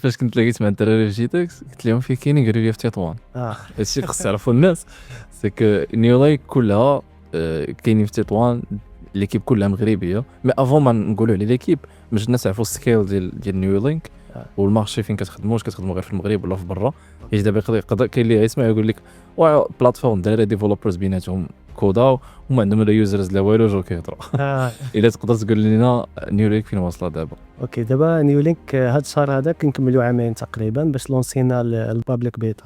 فاش كنت لقيت مع الدراري في جيتكس قلت لهم فين كاينين، قالوا لي في تطوان. هادشي خص يعرفوا الناس، سي كو نيو لايك كلها كاينين في تطوان، ليكيب كلها مغربيه. مي افون ما نقولوا على ليكيب باش الناس يعرفوا السكيل ديال نيو لينك والمارشي فين كتخدموا، واش كتخدموا غير في المغرب ولا في برا. حيت دابا يقدر كاين اللي يسمع يقول لك واه بلاتفورم دايره ديفلوبرز بيناتهم كودا وما عندهم لا يوزرز لا والو، جو كيهضروا. الا تقدر تقول لنا نيو لينك فين واصله دابا؟ اوكي، دابا نيو لينك هاد الشهر هذا كنكملوا عامين تقريبا باش لونسينا البابليك بيتا.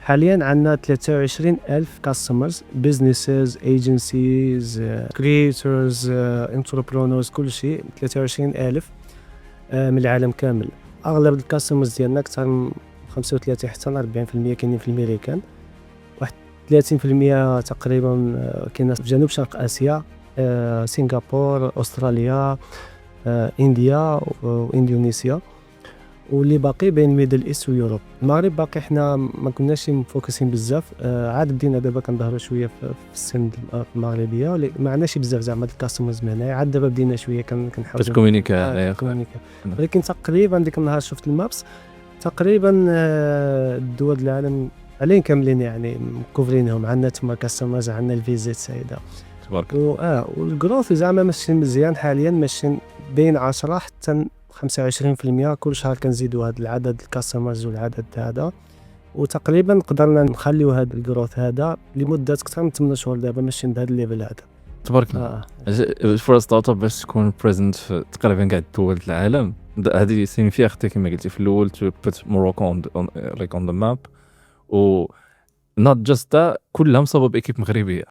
حاليا عندنا 23,000 كاستمرز، بيزنسز، ايجنسيز، كرييتورز، انتربرونورز، كل شيء 23,000 من العالم كامل. اغلب الكاستمرز ديالنا اكثر من 35 حتى ل 40% كاينين في الميريكان، واحد 30% تقريبا كاينه في جنوب شرق اسيا، سنغافورة، استراليا، انديا واندونيسيا، واللي باقي بين ميدل ايست ويوروب. المغرب باقي حنا ما كناش مفوكسين بزاف، عاد بدينا دابا كنظهروا شويه في السن المغربيه، ولكن ما عندناش بزاف زعما الكاستمرز من هنا. عاد دابا بدينا شويه كنحاولوا كتكومونيكا. ولكن تقريبا ديك النهار شفت المابس تقريبا الدول العالم علين كاملين يعني مكوفرينهم. عندنا تما كاستمرز، عندنا الفيزيت سايده تبارك والجروث زعما ماشي مزيان حاليا، ماشي بين 10 حتى 25% كل شهر كنزيدوا هذا العدد الكاستمرز والعدد هذا، وتقريبا قدرنا نخليو هذا الجروث هذا لمده اكثر من 8 شهور دابا ماشي بهذا الليفل هذا. تبارك الله. فور ستارت اب باش تكون بريزنت في تقريبا كاع الدول العالم، هذه سين فيها اختي كما قلتي في الاول تو بوت موروكو اون ذا ماب، و نوت جاست كلها مصابه بايكيب مغربيه.